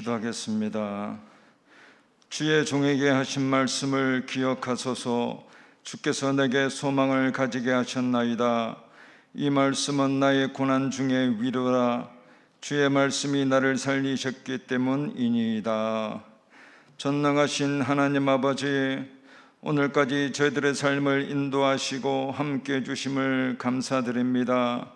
기도하겠습니다. 주의 종에게 하신 말씀을 기억하소서. 주께서 내게 소망을 가지게 하셨나이다. 이 말씀은 나의 고난 중에 위로라. 주의 말씀이 나를 살리셨기 때문이니이다. 전능하신 하나님 아버지, 오늘까지 저희들의 삶을 인도하시고 함께 해주심을 감사드립니다.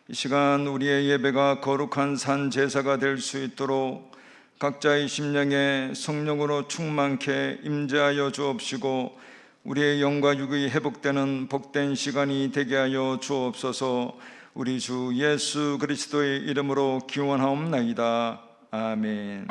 이 시간 우리의 예배가 거룩한 산 제사가 될 수 있도록 각자의 심령에 성령으로 충만케 임재하여 주옵시고, 우리의 영과 육이 회복되는 복된 시간이 되게 하여 주옵소서. 우리 주 예수 그리스도의 이름으로 기원하옵나이다. 아멘.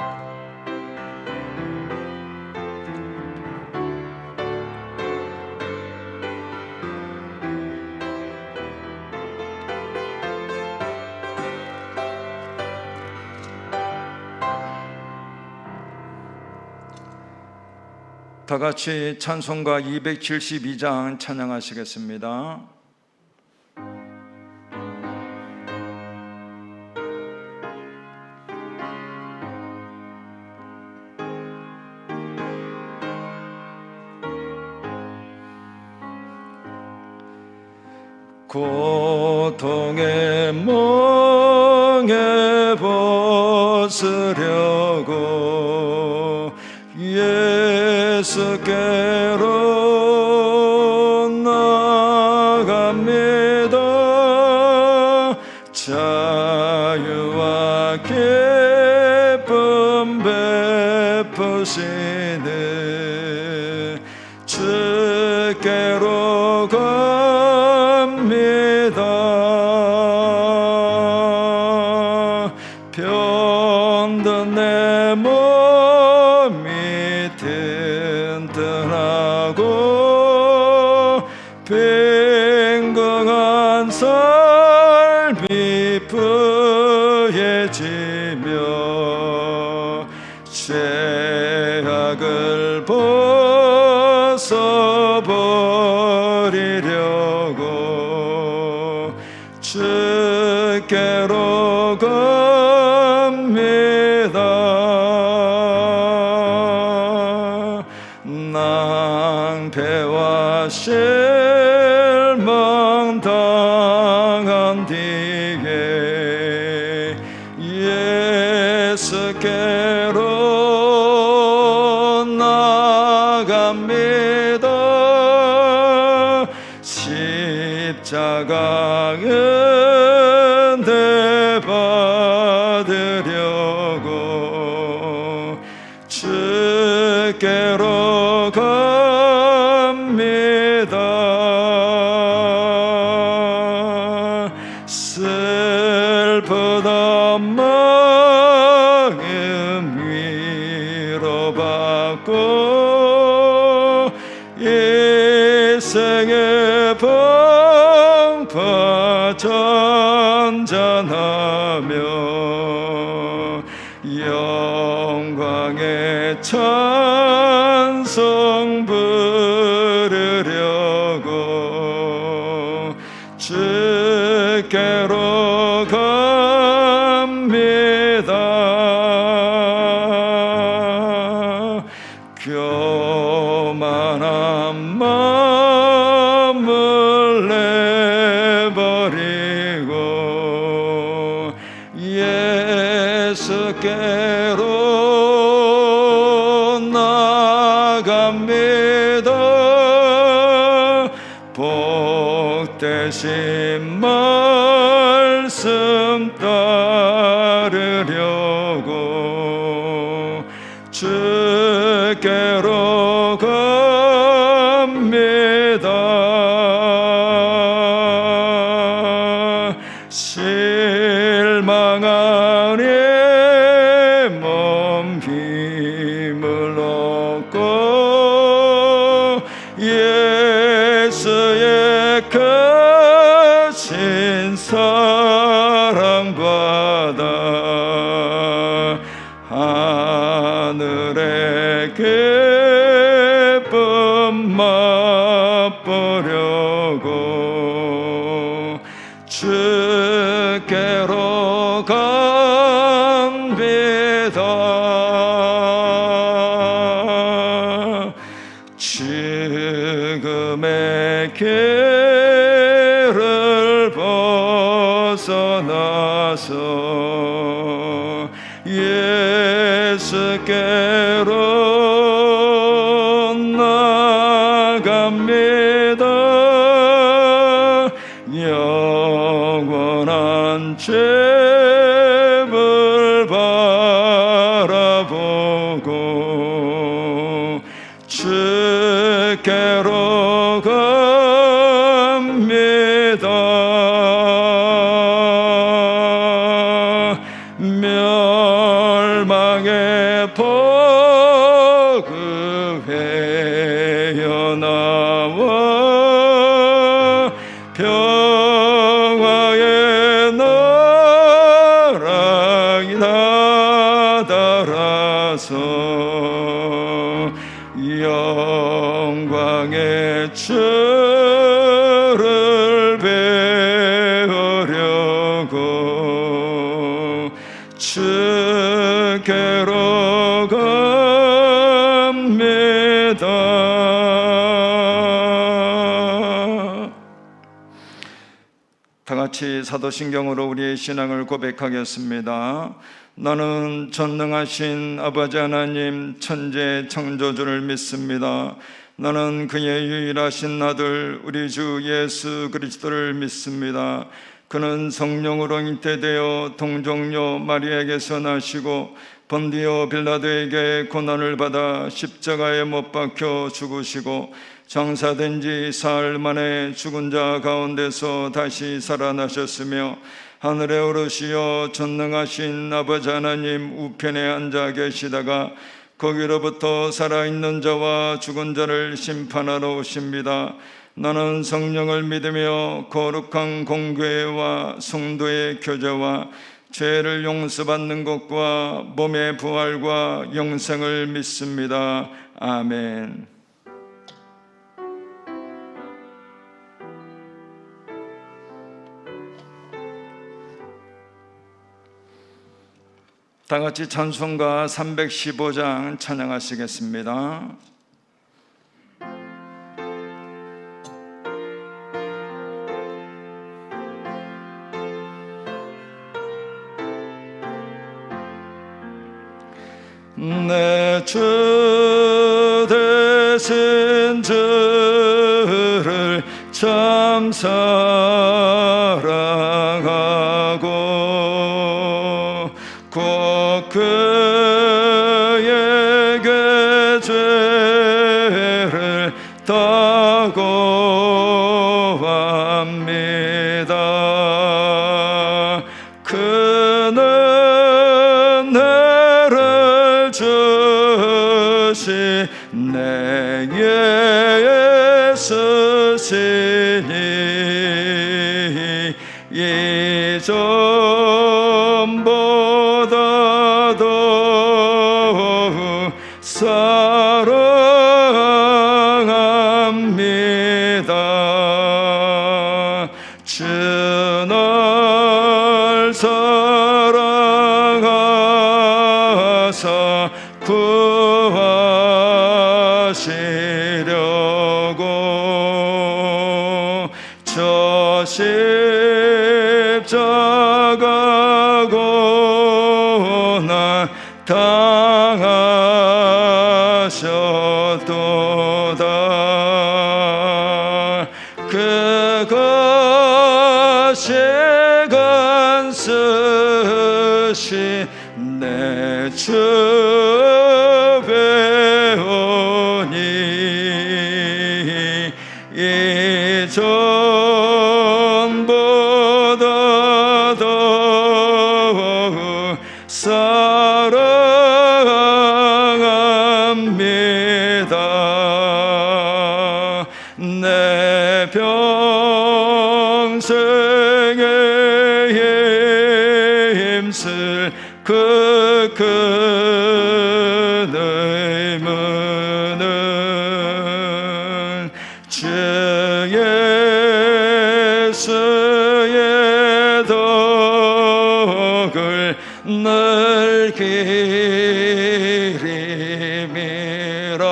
다 같이 찬송가 272장 찬양하시겠습니다. 고통의 멍에 벗으려고 예수께로 나갑니다. 자유와 기쁨 베푸시네 주께로 갑니다. 병든 내 몸이 튼튼하고 빈궁한 삶이 부해지며 죄악을 벗어버리려고 주께로 갑니다. 낭패와 실망 당한 뒤에 예수께로 나갑니다. 십자가 은혜 받으려고 주께로 갑니다. 슬프다 마음 위로받고 일생의 방파 잔잔하며 영광의 찬송 부르려고 주께로 갑니다. 교만한 마음을 내버리고 예수께로 나갑니다. 복되신 말씀 따르려고 주께로 갑니다. 실망한 내 몸 힘을 얻고 예수의 크신 사랑받아 하늘의 기쁨 맛보려고 주께로 갑니다. 죄를 벗어나서 예수께로 나갑니다. 영원한 죄를 바라보고 주께로 갑니다. 멸망의 포급회여 나와 평화의 나라에 다다라서 영광의 주를 배우려고 주께로 갑니다. 다 같이 사도신경으로 우리의 신앙을 고백하겠습니다. 나는 전능하신 아버지 하나님 천재 창조주를 믿습니다. 나는 그의 유일하신 아들 우리 주 예수 그리스도를 믿습니다. 그는 성령으로 잉태되어 동정녀 마리아에게서 나시고 본디오 빌라도에게 고난을 받아 십자가에 못 박혀 죽으시고 장사된 지 사흘 만에 죽은 자 가운데서 다시 살아나셨으며 하늘에 오르시어 전능하신 아버지 하나님 우편에 앉아 계시다가 거기로부터 살아있는 자와 죽은 자를 심판하러 오십니다. 나는 성령을 믿으며 거룩한 공교회와 성도의 교제와 죄를 용서받는 것과 몸의 부활과 영생을 믿습니다. 아멘. 다 같이 찬송가 315장 찬양하시겠습니다. 내 주 되신 주를 참 사랑하고 꼭 그에게 죄를 다고합니다. 그는 은혜를 주시 내 예수시니 이전보다 더욱 사랑합니다. 주 날 사랑하사 구하시려고 저 십자가 고난 당하셨도다. 그것이 간쓰시 내 주 배우니 이전보다 더욱 사랑합니다. 내 평생에 힘쓸 그 큰 의무는 주 예수의 덕을 늘 기림이라.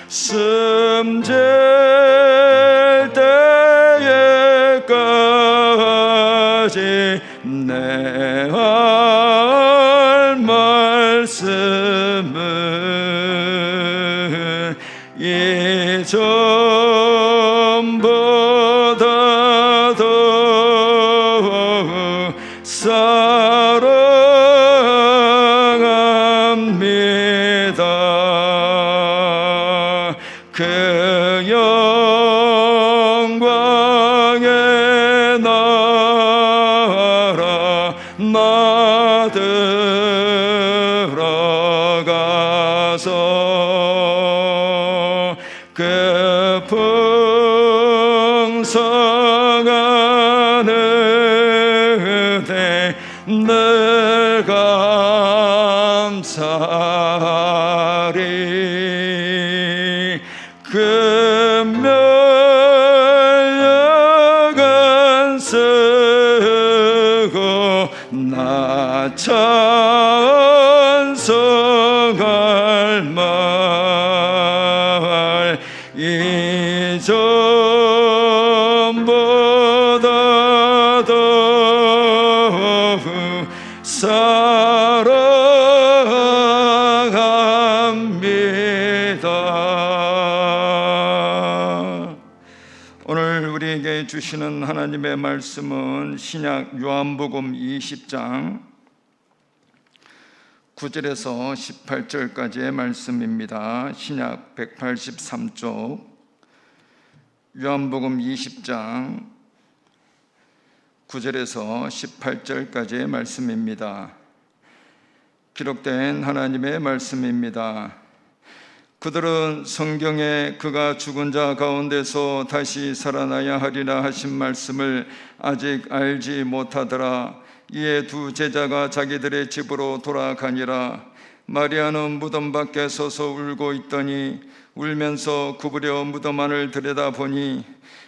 숨재 풍성한 은혜 늘 감사하리. 금멸력은 쓰고 나 찬송할 말 이전보다 더욱 사랑합니다. 오늘 우리에게 주시는 하나님의 말씀은 신약 요한복음 20장 9절에서 18절까지의 말씀입니다. 신약 183쪽 요한복음 20장 9절에서 18절까지의 말씀입니다. 기록된 하나님의 말씀입니다. 그들은 성경에 그가 죽은 자 가운데서 다시 살아나야 하리라 하신 말씀을 아직 알지 못하더라. 이에 두 제자가 자기들의 집으로 돌아가니라. 마리아는 무덤 밖에 서서 울고 있더니 울면서 구부려 무덤 안을 들여다보니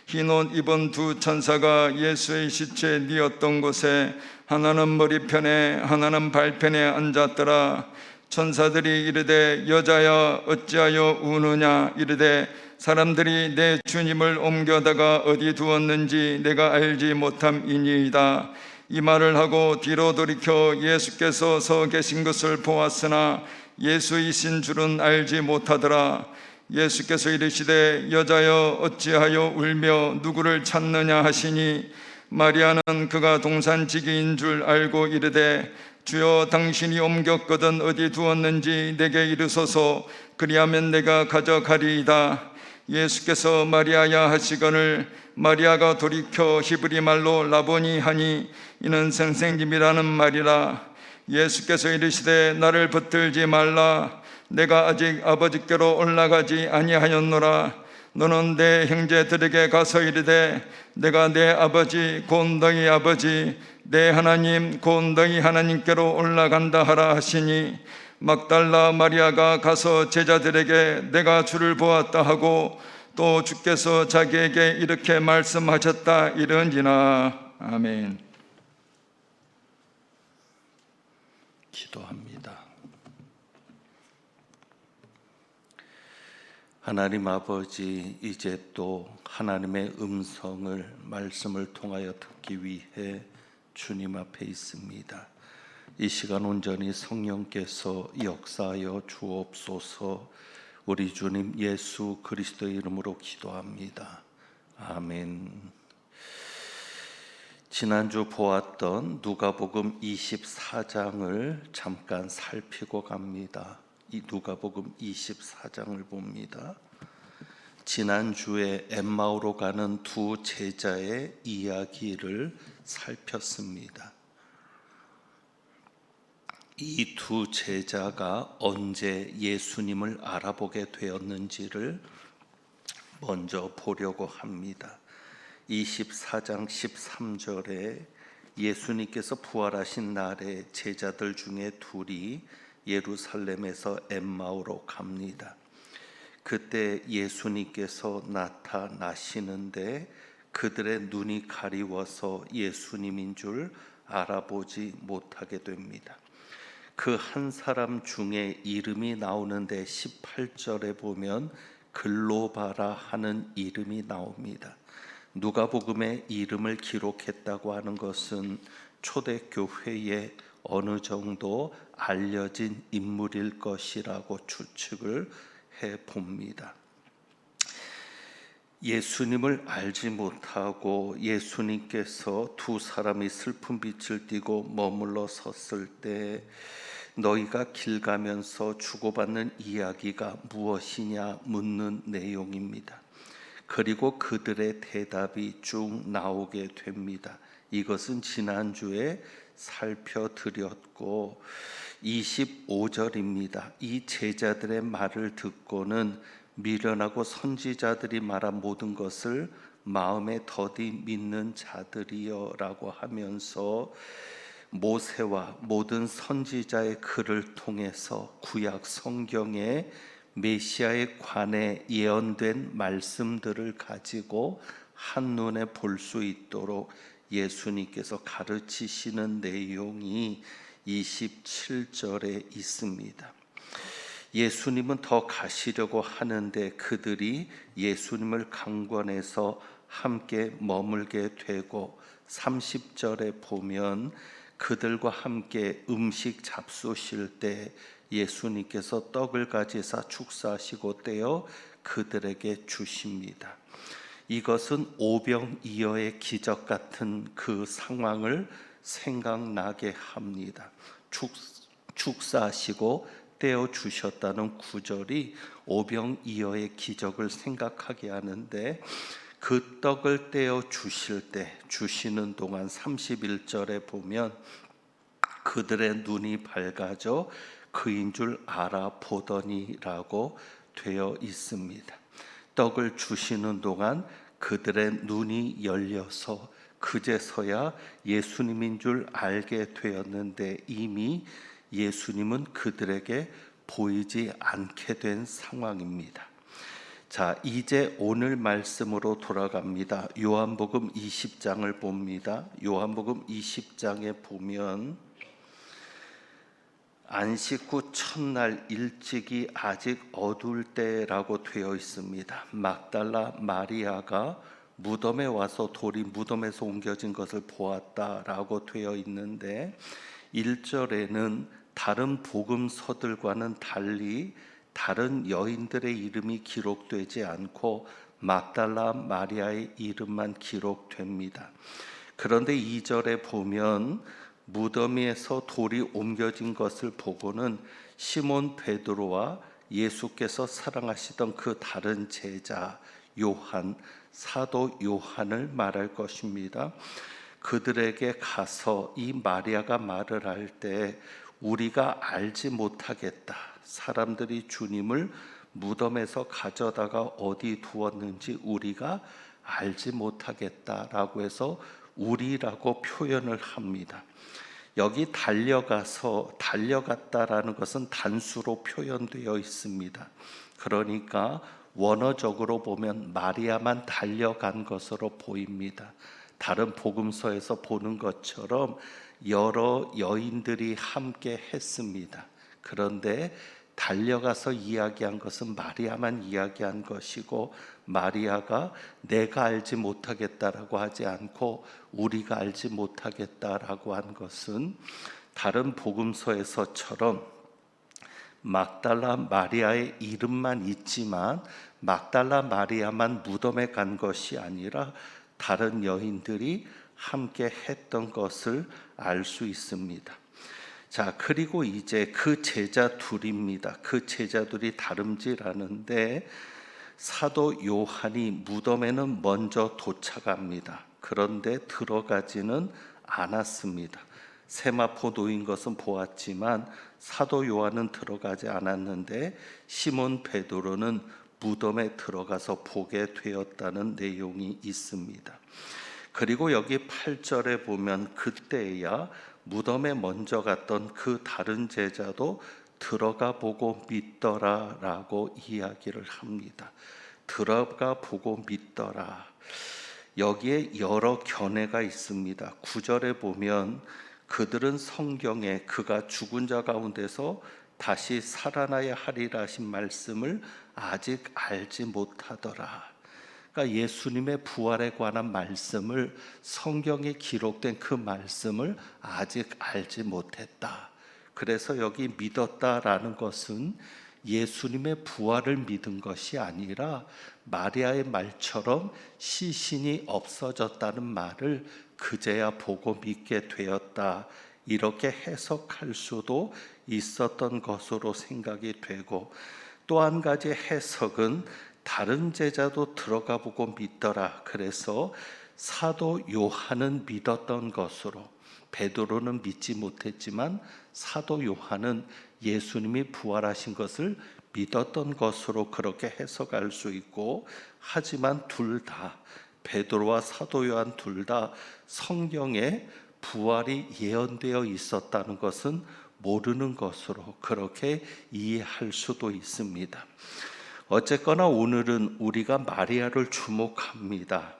흰 옷 입은 두 천사가 예수의 시체 뉘었던 곳에 하나는 머리편에 하나는 발편에 앉았더라. 천사들이 이르되 여자야 어찌하여 우느냐. 이르되 사람들이 내 주님을 옮겨다가 어디 두었는지 내가 알지 못함이니이다. 이 말을 하고 뒤로 돌이켜 예수께서 서 계신 것을 보았으나 예수이신 줄은 알지 못하더라. 예수께서 이르시되 여자여 어찌하여 울며 누구를 찾느냐 하시니 마리아는 그가 동산지기인 줄 알고 이르되 주여 당신이 옮겼거든 어디 두었는지 내게 이르소서. 그리하면 내가 가져가리이다. 예수께서 마리아야 하시거늘 마리아가 돌이켜 히브리 말로 라보니 하니 이는 선생님이라는 말이라. 예수께서 이르시되 나를 붙들지 말라. 내가 아직 아버지께로 올라가지 아니하였노라. 너는 내 형제들에게 가서 이르되 내가 내 아버지 곧 너희 아버지 내 하나님 곧 너희 하나님께로 올라간다 하라 하시니 막달라 마리아가 가서 제자들에게 내가 주를 보았다 하고 또 주께서 자기에게 이렇게 말씀하셨다 이러니라. 아멘. 기도합니다. 하나님 아버지, 이제 또 하나님의 음성을 말씀을 통하여 듣기 위해 주님 앞에 있습니다. 이 시간 온전히 성령께서 역사하여 주옵소서. 우리 주님 예수 그리스도의 이름으로 기도합니다. 아멘. 지난주 보았던 누가복음 24장을 잠깐 살피고 갑니다. 이 누가복음 24장을 봅니다. 지난주에 엠마오로 가는 두 제자의 이야기를 살폈습니다. 이 두 제자가 언제 예수님을 알아보게 되었는지를 먼저 보려고 합니다. 24장 13절에 예수님께서 부활하신 날에 제자들 중에 둘이 예루살렘에서 엠마오로 갑니다. 그때 예수님께서 나타나시는데 그들의 눈이 가리워서 예수님인 줄 알아보지 못하게 됩니다. 그 한 사람 중에 이름이 나오는데 18절에 보면 글로바라 하는 이름이 나옵니다. 누가복음에 이름을 기록했다고 하는 것은 초대교회에 어느 정도 알려진 인물일 것이라고 추측을 해봅니다. 예수님을 알지 못하고 예수님께서 두 사람이 슬픈 빛을 띠고 머물러 섰을 때 너희가 길 가면서 주고받는 이야기가 무엇이냐 묻는 내용입니다. 그리고 그들의 대답이 쭉 나오게 됩니다. 이것은 지난주에 살펴드렸고 25절입니다. 이 제자들의 말을 듣고는 미련하고 선지자들이 말한 모든 것을 마음에 더디 믿는 자들이여라고 하면서 모세와 모든 선지자의 글을 통해서 구약 성경에 메시아에 관해 예언된 말씀들을 가지고 한눈에 볼 수 있도록 예수님께서 가르치시는 내용이 27절에 있습니다. 예수님은 더 가시려고 하는데 그들이 예수님을 강권해서 함께 머물게 되고 30절에 보면 그들과 함께 음식 잡수실 때 예수님께서 떡을 가지사 축사하시고 떼어 그들에게 주십니다. 이것은 오병이어의 기적 같은 그 상황을 생각나게 합니다. 축사하시고 떼어 주셨다는 구절이 오병이어의 기적을 생각하게 하는데, 그 떡을 떼어 주실 때 주시는 동안 31절에 보면 그들의 눈이 밝아져 그인 줄 알아보더니라고 되어 있습니다. 떡을 주시는 동안 그들의 눈이 열려서 그제서야 예수님인 줄 알게 되었는데 이미 예수님은 그들에게 보이지 않게 된 상황입니다. 자, 이제 오늘 말씀으로 돌아갑니다. 요한복음 20장을 봅니다. 요한복음 20장에 보면 안식 후 첫날 일찍이 아직 어두울 때라고 되어 있습니다. 막달라 마리아가 무덤에 와서 돌이 무덤에서 옮겨진 것을 보았다라고 되어 있는데 1절에는 다른 복음서들과는 달리 다른 여인들의 이름이 기록되지 않고 막달라 마리아의 이름만 기록됩니다. 그런데 2절에 보면 무덤에서 돌이 옮겨진 것을 보고는 시몬 베드로와 예수께서 사랑하시던 그 다른 제자 요한, 사도 요한을 말할 것입니다. 그들에게 가서 이 마리아가 말을 할 때 우리가 알지 못하겠다. 사람들이 주님을 무덤에서 가져다가 어디 두었는지 우리가 알지 못하겠다라고 해서 우리라고 표현을 합니다. 여기 달려갔다라는 것은 단수로 표현되어 있습니다. 그러니까 원어적으로 보면 마리아만 달려간 것으로 보입니다. 다른 복음서에서 보는 것처럼 여러 여인들이 함께 했습니다. 그런데 달려가서 이야기한 것은 마리아만 이야기한 것이고, 마리아가 내가 알지 못하겠다라고 하지 않고 우리가 알지 못하겠다라고 한 것은 다른 복음서에서처럼 막달라 마리아의 이름만 있지만 막달라 마리아만 무덤에 간 것이 아니라 다른 여인들이 함께 했던 것을 알 수 있습니다. 자, 그리고 이제 그 제자 둘입니다. 그 제자들이 다름질하는데 사도 요한이 무덤에는 먼저 도착합니다. 그런데 들어가지는 않았습니다. 세마포 놓인 것은 보았지만 사도 요한은 들어가지 않았는데 시몬 베드로는 무덤에 들어가서 보게 되었다는 내용이 있습니다. 그리고 여기 8절에 보면 그때야 무덤에 먼저 갔던 그 다른 제자도 들어가 보고 믿더라라고 이야기를 합니다. 들어가 보고 믿더라. 여기에 여러 견해가 있습니다. 9절에 보면 그들은 성경에 그가 죽은 자 가운데서 다시 살아나야 하리라 하신 말씀을 아직 알지 못하더라. 그러니까 예수님의 부활에 관한 말씀을, 성경에 기록된 그 말씀을 아직 알지 못했다. 그래서 여기 믿었다라는 것은 예수님의 부활을 믿은 것이 아니라 마리아의 말처럼 시신이 없어졌다는 말을 그제야 보고 믿게 되었다, 이렇게 해석할 수도 있었던 것으로 생각이 되고, 또 한 가지 해석은 다른 제자도 들어가 보고 믿더라. 그래서 사도 요한은 믿었던 것으로, 베드로는 믿지 못했지만 사도 요한은 예수님이 부활하신 것을 믿었던 것으로 그렇게 해석할 수 있고, 하지만 둘 다, 베드로와 사도 요한 둘 다 성경에 부활이 예언되어 있었다는 것은 모르는 것으로 그렇게 이해할 수도 있습니다. 어쨌거나 오늘은 우리가 마리아를 주목합니다.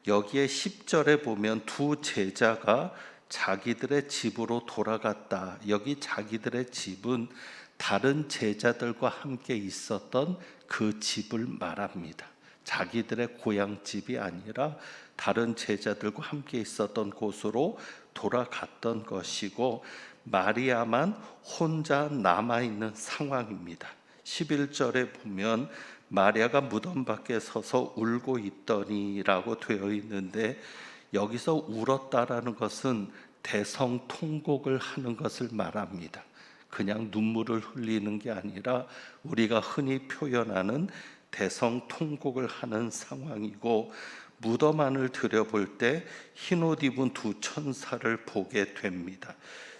여기에 10절에 보면 두 제자가 자기들의 집으로 돌아갔다. 여기 자기들의 집은 다른 제자들과 함께 있었던 그 집을 말합니다. 자기들의 고향집이 아니라 다른 제자들과 함께 있었던 곳으로 돌아갔던 것이고, 마리아만 혼자 남아있는 상황입니다. 11절에 보면 마리아가 무덤 밖에 서서 울고 있더니라고 되어 있는데, 여기서 울었다라는 것은 대성통곡을 하는 것을 말합니다. 그냥 눈물을 흘리는 게 아니라 우리가 흔히 표현하는 대성통곡을 하는 상황이고, 무덤 안을 들여볼 때 흰옷 입은 두 천사를 보게 됩니다.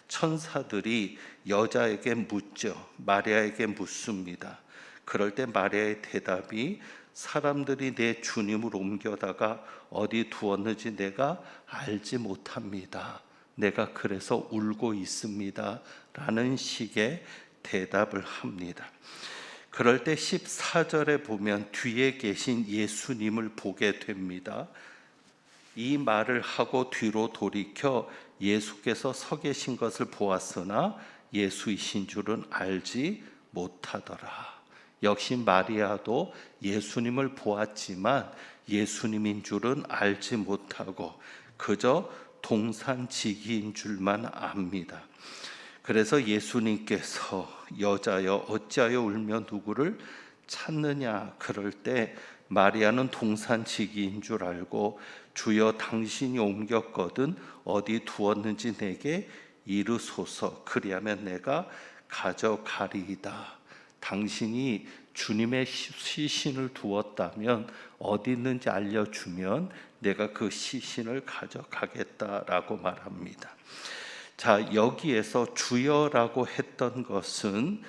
천사들이 여자에게 묻죠. 마리아에게 묻습니다. 그럴 때 마리아의 대답이, 사람들이 내 주님을 옮겨다가 어디 두었는지 내가 알지 못합니다. 내가 그래서 울고 있습니다. 라는 식의 대답을 합니다. 그럴 때 14절에 보면 뒤에 계신 예수님을 보게 됩니다. 이 말을 하고 뒤로 돌이켜 예수께서 서 계신 것을 보았으나 예수이신 줄은 알지 못하더라. 역시 마리아도 예수님을 보았지만 예수님인 줄은 알지 못하고 그저 동산지기인 줄만 압니다. 그래서 예수님께서 여자여 어찌하여 울며 누구를 찾느냐, 그럴 때 마리아는 동산지기인 줄 알고 주여 당신이 옮겼거든 어디 두었는지 내게 이르소서, 그리하면 내가 가져가리이다. 당신이 주님의 시신을 두었다면 어디 있는지 알려주면 내가 그 시신을 가져가겠다라고 말합니다. 자, 여기에서 주여라고 했던 것은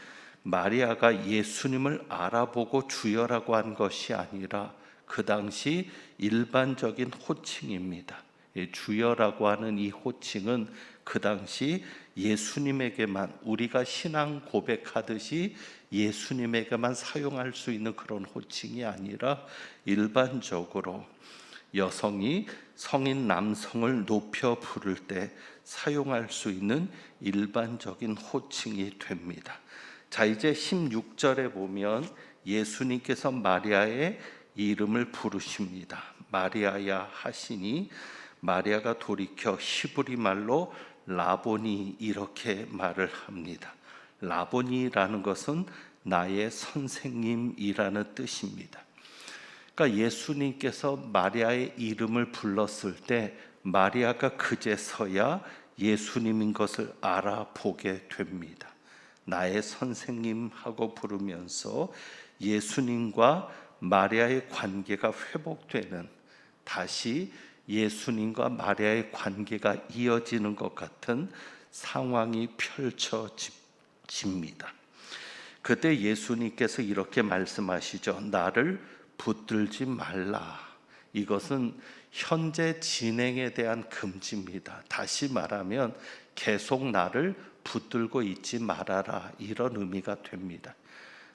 마리아가 예수님을 알아보고 주여라고 한 것이 아니라 그 당시 일반적인 호칭입니다. 주여라고 하는 이 호칭은 그 당시 예수님에게만, 우리가 신앙 고백하듯이 예수님에게만 사용할 수 있는 그런 호칭이 아니라 일반적으로 여성이 성인 남성을 높여 부를 때 사용할 수 있는 일반적인 호칭이 됩니다. 자, 이제 16절에 보면 예수님께서 마리아의 이름을 부르십니다. 마리아야 하시니 마리아가 돌이켜 히브리 말로 라보니 이렇게 말을 합니다. 라보니라는 것은 나의 선생님이라는 뜻입니다. 그러니까 예수님께서 마리아의 이름을 불렀을 때 마리아가 그제서야 예수님인 것을 알아보게 됩니다. 나의 선생님 하고 부르면서 예수님과 마리아의 관계가 회복되는, 다시 예수님과 마리아의 관계가 이어지는 것 같은 상황이 펼쳐집니다. 그때 예수님께서 이렇게 말씀하시죠. 나를 붙들지 말라. 이것은 현재 진행에 대한 금지입니다. 다시 말하면 계속 나를 붙들고 있지 말아라, 이런 의미가 됩니다.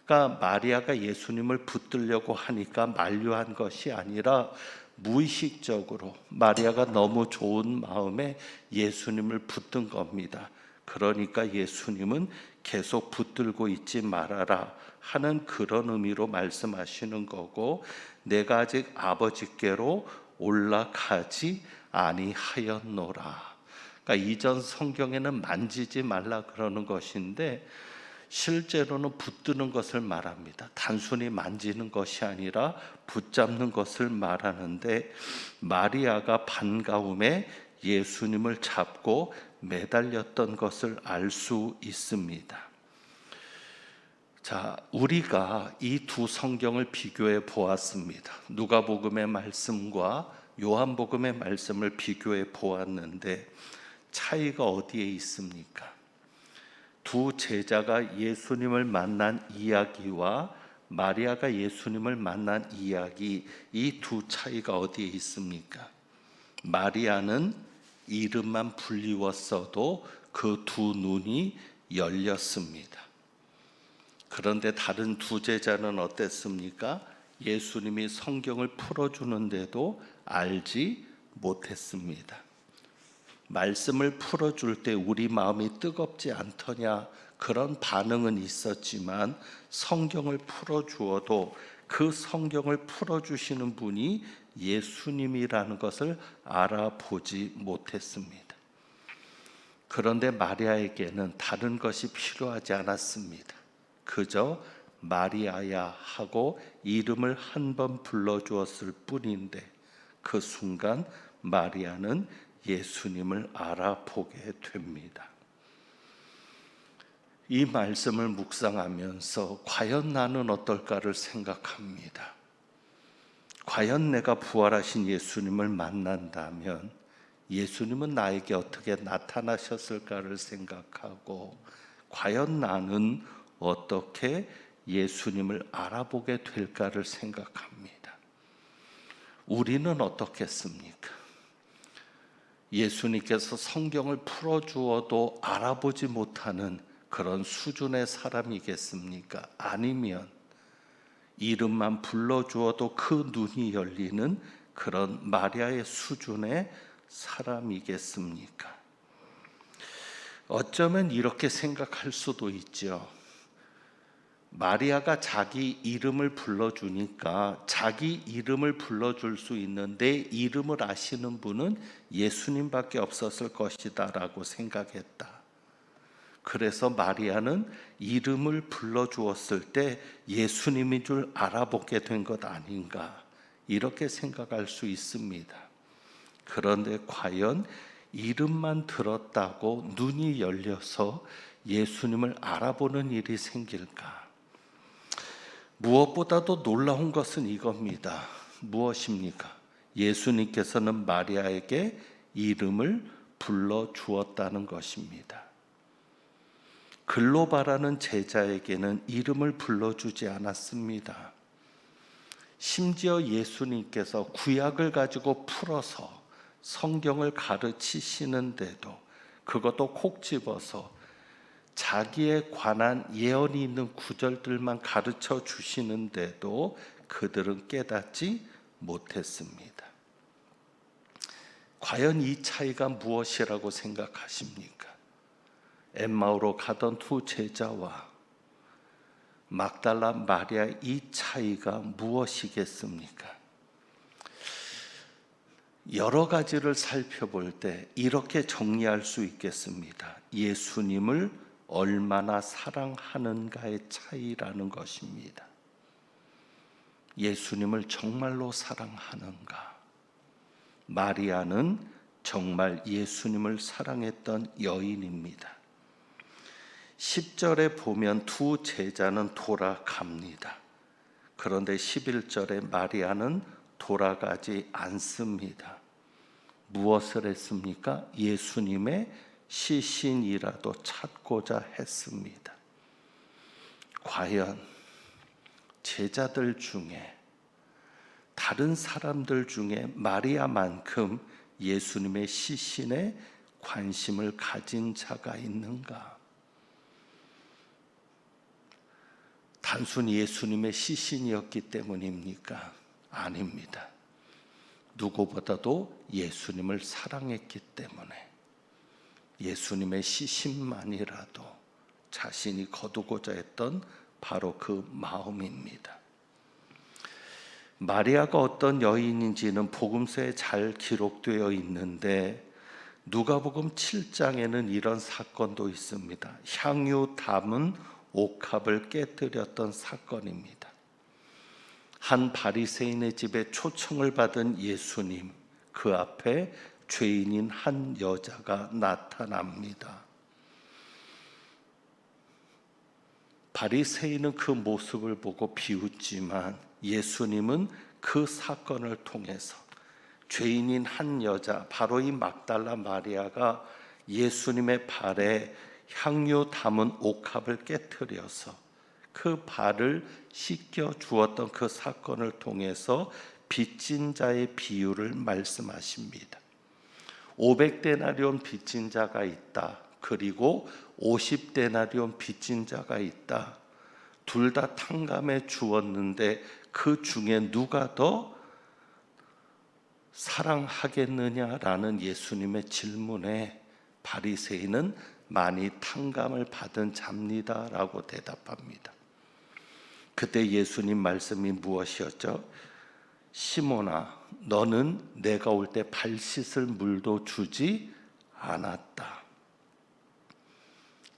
그러니까 마리아가 예수님을 붙들려고 하니까 만류한 것이 아니라 무의식적으로 마리아가 너무 좋은 마음에 예수님을 붙든 겁니다. 그러니까 예수님은 계속 붙들고 있지 말아라 하는 그런 의미로 말씀하시는 거고, 내가 아직 아버지께로 올라가지 아니하였노라. 그러니까 이전 성경에는 만지지 말라 그러는 것인데 실제로는 붙드는 것을 말합니다. 단순히 만지는 것이 아니라 붙잡는 것을 말하는데, 마리아가 반가움에 예수님을 잡고 매달렸던 것을 알 수 있습니다. 자, 우리가 이 두 성경을 비교해 보았습니다. 누가복음의 말씀과 요한복음의 말씀을 비교해 보았는데 차이가 어디에 있습니까? 두 제자가 예수님을 만난 이야기와 마리아가 예수님을 만난 이야기, 이 두 차이가 어디에 있습니까? 마리아는 이름만 불리웠어도 그 두 눈이 열렸습니다. 그런데 다른 두 제자는 어땠습니까? 예수님이 성경을 풀어주는데도 알지 못했습니다. 말씀을 풀어줄 때 우리 마음이 뜨겁지 않더냐, 그런 반응은 있었지만 성경을 풀어주어도 그 성경을 풀어주시는 분이 예수님이라는 것을 알아보지 못했습니다. 그런데 마리아에게는 다른 것이 필요하지 않았습니다. 그저 마리아야 하고 이름을 한 번 불러주었을 뿐인데 그 순간 마리아는 예수님을 알아보게 됩니다. 이 말씀을 묵상하면서 과연 나는 어떨까를 생각합니다. 과연 내가 부활하신 예수님을 만난다면 예수님은 나에게 어떻게 나타나셨을까를 생각하고, 과연 나는 어떻게 예수님을 알아보게 될까를 생각합니다. 우리는 어떻겠습니까? 예수님께서 성경을 풀어주어도 알아보지 못하는 그런 수준의 사람이겠습니까? 아니면 이름만 불러주어도 그 눈이 열리는 그런 마리아의 수준의 사람이겠습니까? 어쩌면 이렇게 생각할 수도 있죠. 마리아가 자기 이름을 불러주니까 자기 이름을 불러줄 수 있는 내 이름을 아시는 분은 예수님밖에 없었을 것이다 라고 생각했다. 그래서 마리아는 이름을 불러주었을 때 예수님인 줄 알아보게 된 것 아닌가, 이렇게 생각할 수 있습니다. 그런데 과연 이름만 들었다고 눈이 열려서 예수님을 알아보는 일이 생길까? 무엇보다도 놀라운 것은 이겁니다. 무엇입니까? 예수님께서는 마리아에게 이름을 불러주었다는 것입니다. 글로바라는 제자에게는 이름을 불러주지 않았습니다. 심지어 예수님께서 구약을 가지고 풀어서 성경을 가르치시는데도, 그것도 콕 집어서 자기에 관한 예언이 있는 구절들만 가르쳐 주시는데도 그들은 깨닫지 못했습니다. 과연 이 차이가 무엇이라고 생각하십니까? 엠마오로 가던 두 제자와 막달라 마리아, 이 차이가 무엇이겠습니까? 여러 가지를 살펴볼 때 이렇게 정리할 수 있겠습니다. 예수님을 얼마나 사랑하는가의 차이라는 것입니다. 예수님을 정말로 사랑하는가? 마리아는 정말 예수님을 사랑했던 여인입니다. 10절에 보면 두 제자는 돌아갑니다. 그런데 11절에 마리아는 돌아가지 않습니다. 무엇을 했습니까? 예수님의 시신이라도 찾고자 했습니다. 과연 제자들 중에, 다른 사람들 중에 마리아만큼 예수님의 시신에 관심을 가진 자가 있는가? 단순히 예수님의 시신이었기 때문입니까? 아닙니다. 누구보다도 예수님을 사랑했기 때문에 예수님의 시신만이라도 자신이 거두고자 했던 바로 그 마음입니다. 마리아가 어떤 여인인지는 복음서에 잘 기록되어 있는데 누가복음 7장에는 이런 사건도 있습니다. 향유 담은 옥합을 깨뜨렸던 사건입니다. 한 바리새인의 집에 초청을 받은 예수님, 그 앞에 죄인인 한 여자가 나타납니다. 바리새인은 그 모습을 보고 비웃지만 예수님은 그 사건을 통해서 죄인인 한 여자, 바로 이 막달라 마리아가 예수님의 발에 향유 담은 옥합을 깨뜨려서 그 발을 씻겨 주었던 그 사건을 통해서 빚진 자의 비유를 말씀하십니다. 500데나리온 빚진 자가 있다. 그리고 50데나리온 빚진 자가 있다. 둘 다 탕감해 주었는데 그 중에 누가 더 사랑하겠느냐라는 예수님의 질문에 바리새인은 많이 탕감을 받은 자입니다라고 대답합니다. 그때 예수님 말씀이 무엇이었죠? 시몬아, 너는 내가 올 때 발 씻을 물도 주지 않았다.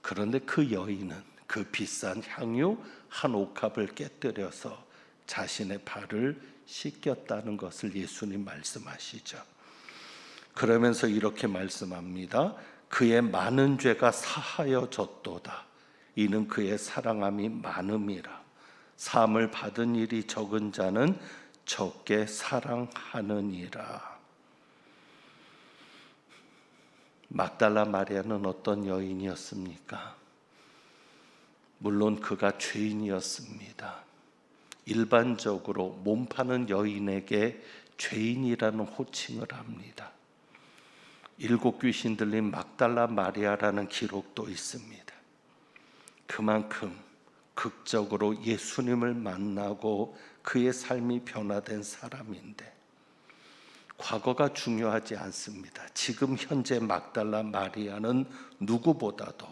그런데 그 여인은 그 비싼 향유 한 옥합을 깨뜨려서 자신의 발을 씻겼다는 것을 예수님 말씀하시죠. 그러면서 이렇게 말씀합니다. 그의 많은 죄가 사하여졌도다. 이는 그의 사랑함이 많음이라. 사함을 받은 일이 적은 자는 적게 사랑하느니라. 막달라 마리아는 어떤 여인이었습니까? 물론 그가 죄인이었습니다. 일반적으로 몸 파는 여인에게 죄인이라는 호칭을 합니다. 7 귀신 들린 막달라 마리아라는 기록도 있습니다. 그만큼 극적으로 예수님을 만나고 그의 삶이 변화된 사람인데 과거가 중요하지 않습니다. 지금 현재 막달라 마리아는 누구보다도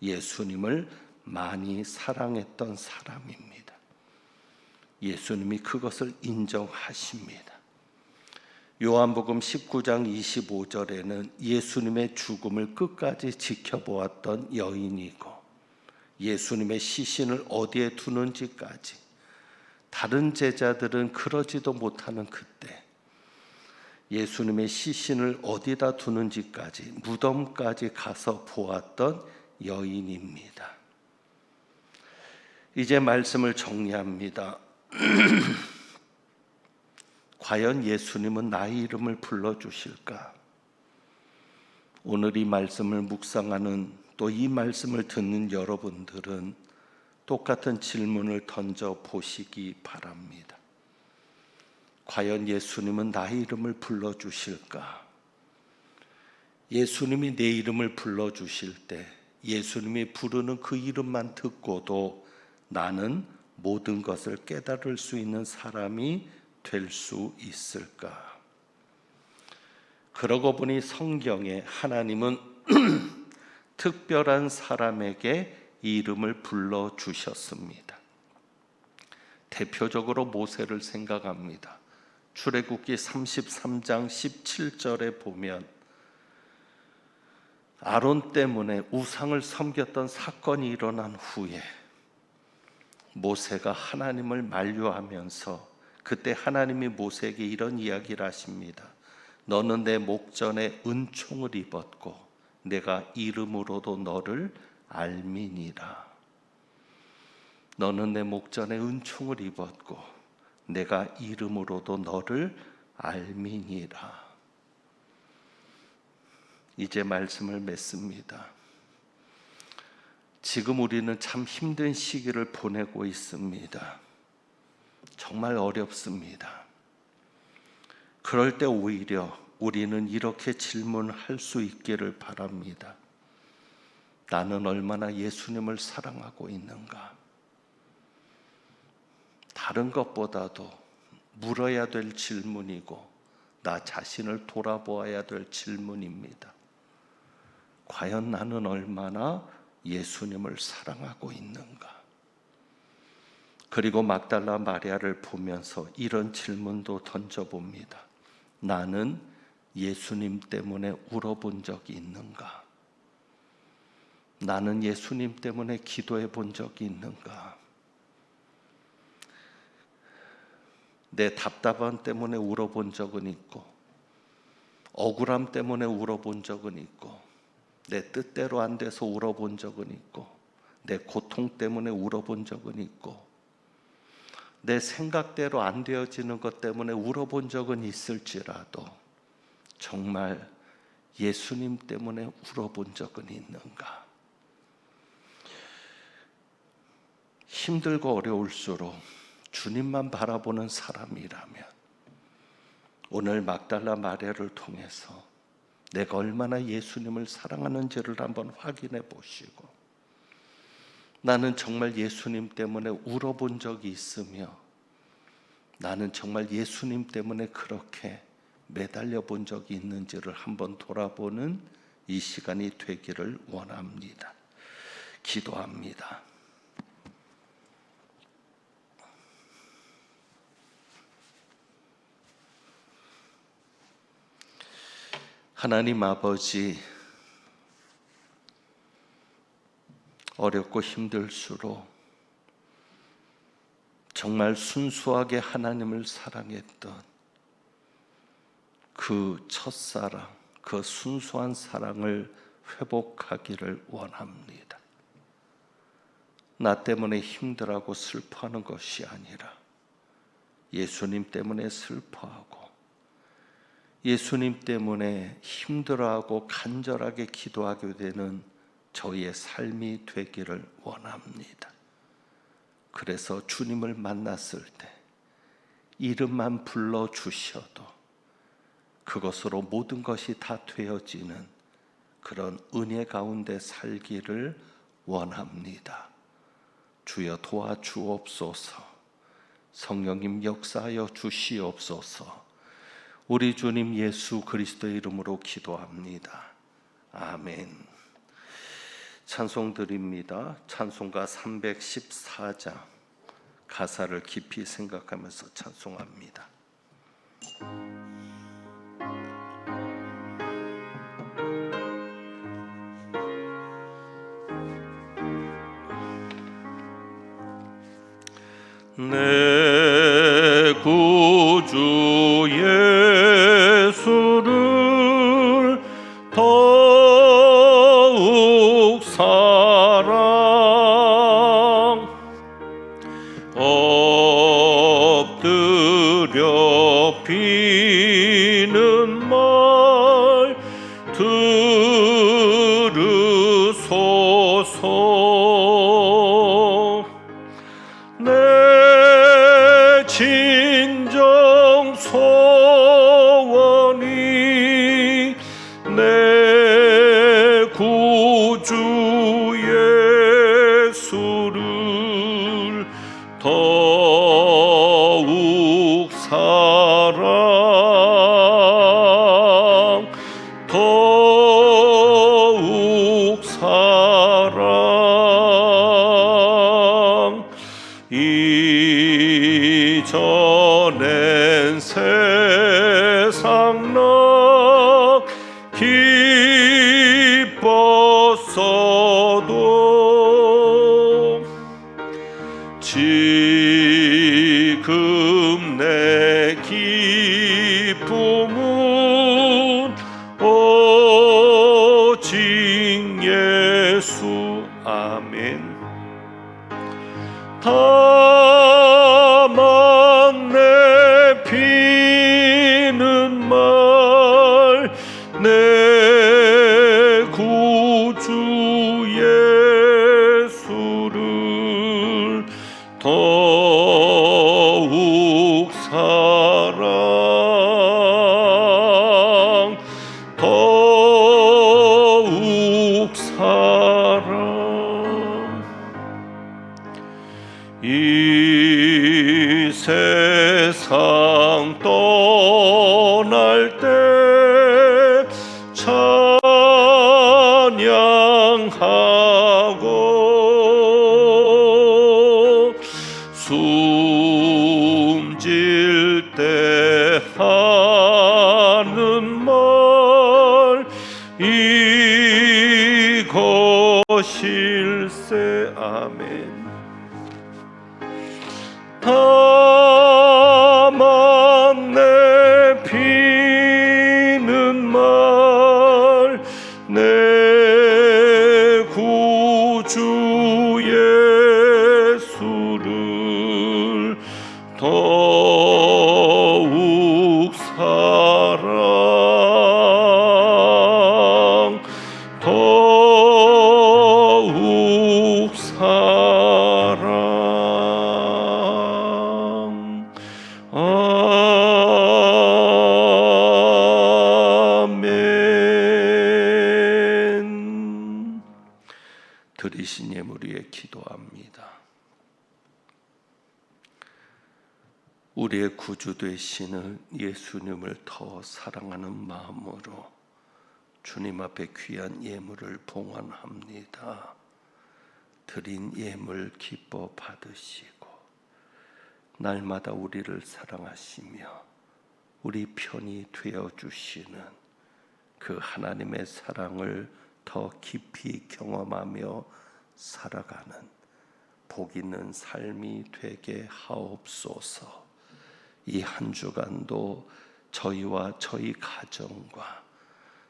예수님을 많이 사랑했던 사람입니다. 예수님이 그것을 인정하십니다. 요한복음 19장 25절에는 예수님의 죽음을 끝까지 지켜보았던 여인이고 예수님의 시신을 어디에 두는지까지 다른 제자들은 그러지도 못하는 그때 예수님의 시신을 어디다 두는지까지 무덤까지 가서 보았던 여인입니다. 이제 말씀을 정리합니다. 과연 예수님은 나의 이름을 불러주실까? 오늘 이 말씀을 묵상하는 또 이 말씀을 듣는 여러분들은 똑같은 질문을 던져 보시기 바랍니다. 과연 예수님은 나의 이름을 불러주실까? 예수님이 내 이름을 불러주실 때 예수님이 부르는 그 이름만 듣고도 나는 모든 것을 깨달을 수 있는 사람이 될 수 있을까? 그러고 보니 성경에 하나님은 특별한 사람에게 이름을 불러주셨습니다. 대표적으로 모세를 생각합니다. 출애굽기 33장 17절에 보면 아론 때문에 우상을 섬겼던 사건이 일어난 후에 모세가 하나님을 만류하면서 그때 하나님이 모세에게 이런 이야기를 하십니다. 너는 내 목전에 은총을 입었고 내가 이름으로도 너를 알미니라. 너는 내 목전에 은총을 입었고 내가 이름으로도 너를 알미니라. 이제 말씀을 맺습니다. 지금 우리는 참 힘든 시기를 보내고 있습니다. 정말 어렵습니다. 그럴 때 오히려 우리는 이렇게 질문할 수 있기를 바랍니다. 나는 얼마나 예수님을 사랑하고 있는가? 다른 것보다도 물어야 될 질문이고 나 자신을 돌아보아야 될 질문입니다. 과연 나는 얼마나 예수님을 사랑하고 있는가? 그리고 막달라 마리아를 보면서 이런 질문도 던져봅니다. 나는 예수님 때문에 울어본 적이 있는가? 나는 예수님 때문에 기도해 본 적이 있는가? 내 답답함 때문에 울어본 적은 있고 억울함 때문에 울어본 적은 있고 내 뜻대로 안 돼서 울어본 적은 있고 내 고통 때문에 울어본 적은 있고 내 생각대로 안 되어지는 것 때문에 울어본 적은 있을지라도 정말 예수님 때문에 울어본 적은 있는가? 힘들고 어려울수록 주님만 바라보는 사람이라면 오늘 막달라 마리아를 통해서 내가 얼마나 예수님을 사랑하는지를 한번 확인해 보시고, 나는 정말 예수님 때문에 울어본 적이 있으며 나는 정말 예수님 때문에 그렇게 매달려 본 적이 있는지를 한번 돌아보는 이 시간이 되기를 원합니다. 기도합니다. 하나님 아버지, 어렵고 힘들수록 정말 순수하게 하나님을 사랑했던 그 첫사랑, 그 순수한 사랑을 회복하기를 원합니다. 나 때문에 힘들어하고 슬퍼하는 것이 아니라 예수님 때문에 슬퍼하고 예수님 때문에 힘들어하고 간절하게 기도하게 되는 저희의 삶이 되기를 원합니다. 그래서 주님을 만났을 때 이름만 불러주셔도 그것으로 모든 것이 다 되어지는 그런 은혜 가운데 살기를 원합니다. 주여 도와주옵소서. 성령님 역사하여 주시옵소서. 우리 주님 예수 그리스도의 이름으로 기도합니다. 아멘. 찬송 드립니다. 찬송가 314장 가사를 깊이 생각하면서 찬송합니다. 내 구주 예수를 더욱 사랑 엎드려 비는 말 들으소서. 내 진정 소원이 내 구주 예수를 더욱 사랑, 더욱 사랑. 이전엔 세상 나 기뻤어도 지금 내 기쁨은 오직 예수. 아멘. 다만 내 비는 말 내 구주 예수를 더욱 사랑, 더욱 사랑. 이 세상 떠날 때 찬양하고 숨질 때 하는 말 이것일세. 아멘. 다만 내 비는 말 내 구주 예수를 더욱 사랑, 더욱 사랑. 드리신 예물 위에 기도합니다. 우리의 구주 되시는 예수님을 더 사랑하는 마음으로 주님 앞에 귀한 예물을 봉헌합니다. 드린 예물 기뻐 받으시고 날마다 우리를 사랑하시며 우리 편이 되어 주시는 그 하나님의 사랑을 더 깊이 경험하며 살아가는 복 있는 삶이 되게 하옵소서. 이 한 주간도 저희와 저희 가정과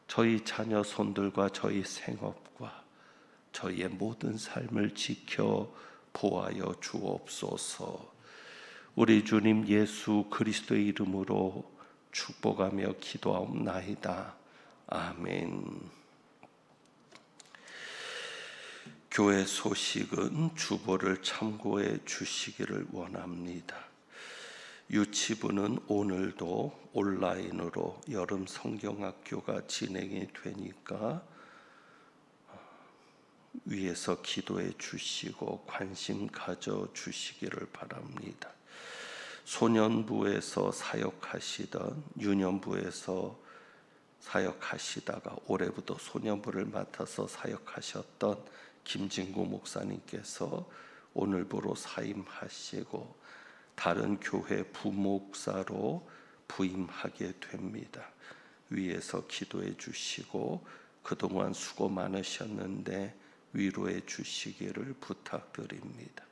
저희 자녀 손들과 저희 생업과 저희의 모든 삶을 지켜 보하여 주옵소서. 우리 주님 예수 그리스도의 이름으로 축복하며 기도하옵나이다. 아멘. 교회 소식은 주보를 참고해 주시기를 원합니다. 유치부는 오늘도 온라인으로 여름 성경학교가 진행이 되니까 위에서 기도해 주시고 관심 가져 주시기를 바랍니다. 소년부에서 사역하시던 유년부에서 사역하시다가 올해부터 소년부를 맡아서 사역하셨던 김진구 목사님께서 오늘부로 사임하시고 다른 교회 부목사로 부임하게 됩니다. 위에서 기도해 주시고 그동안 수고 많으셨는데 위로해 주시기를 부탁드립니다.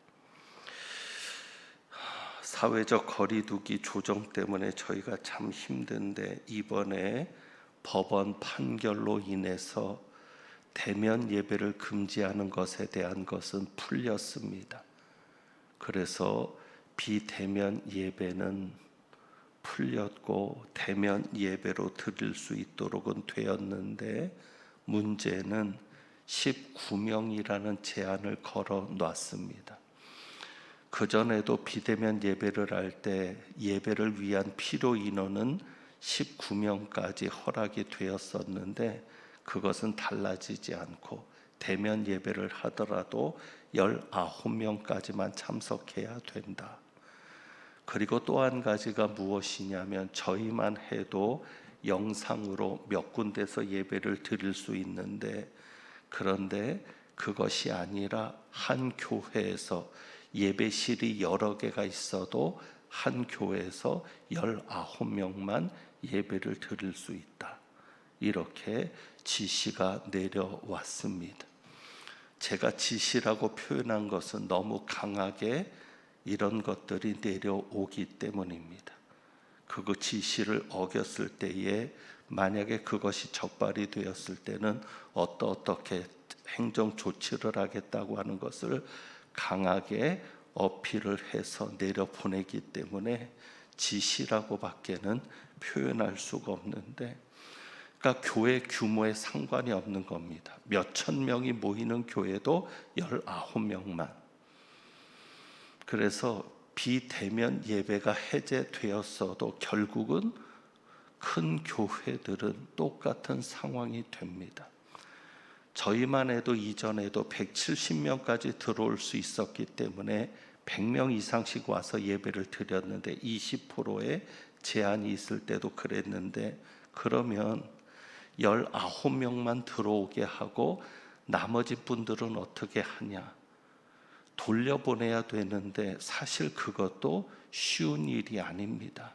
사회적 거리두기 조정 때문에 저희가 참 힘든데 이번에 법원 판결로 인해서 대면 예배를 금지하는 것에 대한 것은 풀렸습니다. 그래서 비대면 예배는 풀렸고 대면 예배로 드릴 수 있도록은 되었는데 문제는 19명이라는 제한을 걸어 놨습니다. 그전에도 비대면 예배를 할 때 예배를 위한 필요 인원은 19명까지 허락이 되었었는데 그것은 달라지지 않고 대면 예배를 하더라도 19명까지만 참석해야 된다. 그리고 또 한 가지가 무엇이냐면 저희만 해도 영상으로 몇 군데서 예배를 드릴 수 있는데 그런데 그것이 아니라 한 교회에서 예배실이 여러 개가 있어도 한 교회에서 19명만 예배를 드릴 수 있다. 이렇게 지시가 내려왔습니다. 제가 지시라고 표현한 것은 너무 강하게 이런 것들이 내려오기 때문입니다. 그 지시를 어겼을 때에 만약에 그것이 적발이 되었을 때는 어떻게 행정 조치를 하겠다고 하는 것을 강하게 어필을 해서 내려보내기 때문에 지시라고 밖에는 표현할 수가 없는데 그러니까 교회 규모에 상관이 없는 겁니다. 몇천 명이 모이는 교회도 19명만. 그래서 비대면 예배가 해제되었어도 결국은 큰 교회들은 똑같은 상황이 됩니다. 저희만 해도 이전에도 170명까지 들어올 수 있었기 때문에 100명 이상씩 와서 예배를 드렸는데 20%의 제한이 있을 때도 그랬는데 그러면 19명만 들어오게 하고 나머지 분들은 어떻게 하냐? 돌려보내야 되는데 사실 그것도 쉬운 일이 아닙니다.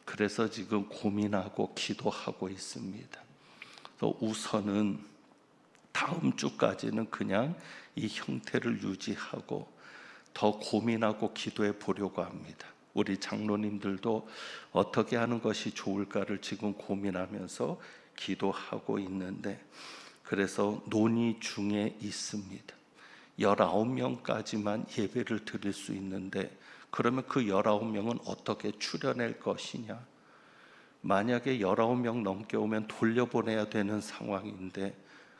그래서 지금 고민하고 기도하고 있습니다. 그래서 우선은 다음 주까지는 그냥 이 형태를 유지하고 더 고민하고 기도해 보려고 합니다. 우리 장로님들도 어떻게 하는 것이 좋을까를 지금 고민하면서 기도하고 있는데 그래서 논의 중에 있습니다. 19명까지만 예배를 드릴 수 있는데 그러면 그 19명은 어떻게 추려낼 것이냐? 만약에 19명 넘게 오면 돌려보내야 되는 상황인데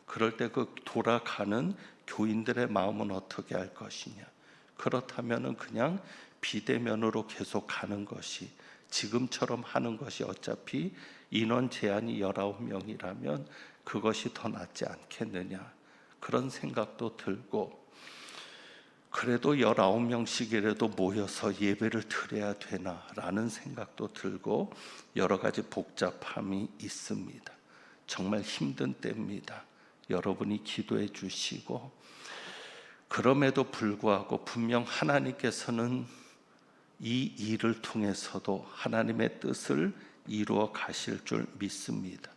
그럴 때 그 돌아가는 교인들의 마음은 어떻게 할 것이냐? 그렇다면은 그냥 비대면으로 계속 가는 것이 지금처럼 하는 것이 어차피 인원 제한이 19명이라면 그것이 더 낫지 않겠느냐? 그런 생각도 들고, 그래도 19명씩이라도 모여서 예배를 드려야 되나라는 생각도 들고 여러 가지 복잡함이 있습니다. 정말 힘든 때입니다. 여러분이 기도해 주시고, 그럼에도 불구하고 분명 하나님께서는 이 일을 통해서도 하나님의 뜻을 이루어 가실 줄 믿습니다.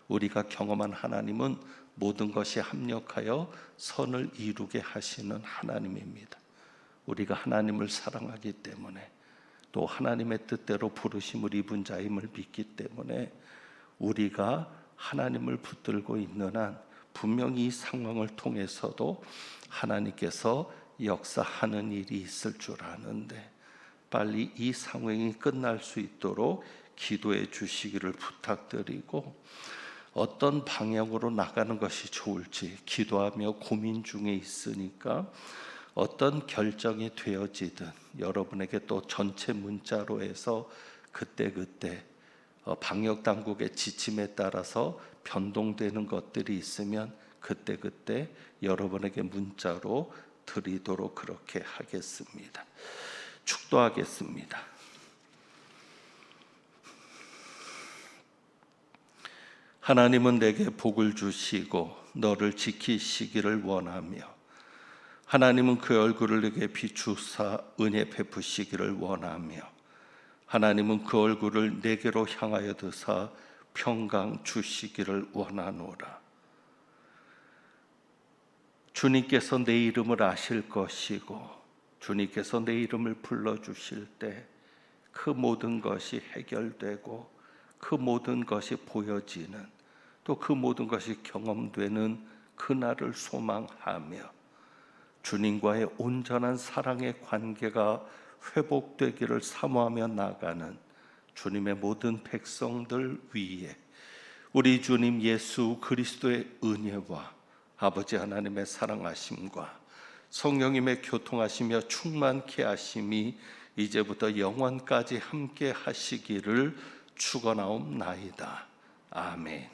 우리가 경험한 하나님은 모든 것이 합력하여 선을 이루게 하시는 하나님입니다. 우리가 하나님을 사랑하기 때문에, 또 하나님의 뜻대로 부르심을 입은 자임을 믿기 때문에 우리가 하나님을 붙들고 있는 한 분명히 이 상황을 통해서도 하나님께서 역사하는 일이 있을 줄 아는데, 빨리 이 상황이 끝날 수 있도록 기도해 주시기를 부탁드리고, 어떤 방향으로 나가는 것이 좋을지 기도하며 고민 중에 있으니까 어떤 결정이 되어지든 여러분에게 또 전체 문자로 해서 그때그때 방역 당국의 지침에 따라서 변동되는 것들이 있으면 그때그때 여러분에게 문자로 드리도록 그렇게 하겠습니다. 축도하겠습니다. 하나님은 내게 복을 주시고 너를 지키시기를 원하며, 하나님은 그 얼굴을 내게 비추사 은혜 베푸시기를 원하며, 하나님은 그 얼굴을 내게로 향하여 드사 평강 주시기를 원하노라. 주님께서 내 이름을 아실 것이고 주님께서 내 이름을 불러주실 때 그 모든 것이 해결되고 그 모든 것이 보여지는, 또 그 모든 것이 경험되는 그날을 소망하며 주님과의 온전한 사랑의 관계가 회복되기를 사모하며 나가는 주님의 모든 백성들 위에 우리 주님 예수 그리스도의 은혜와 아버지 하나님의 사랑하심과 성령님의 교통하시며 충만케 하심이 이제부터 영원까지 함께 하시기를 축원하옵나이다. 아멘.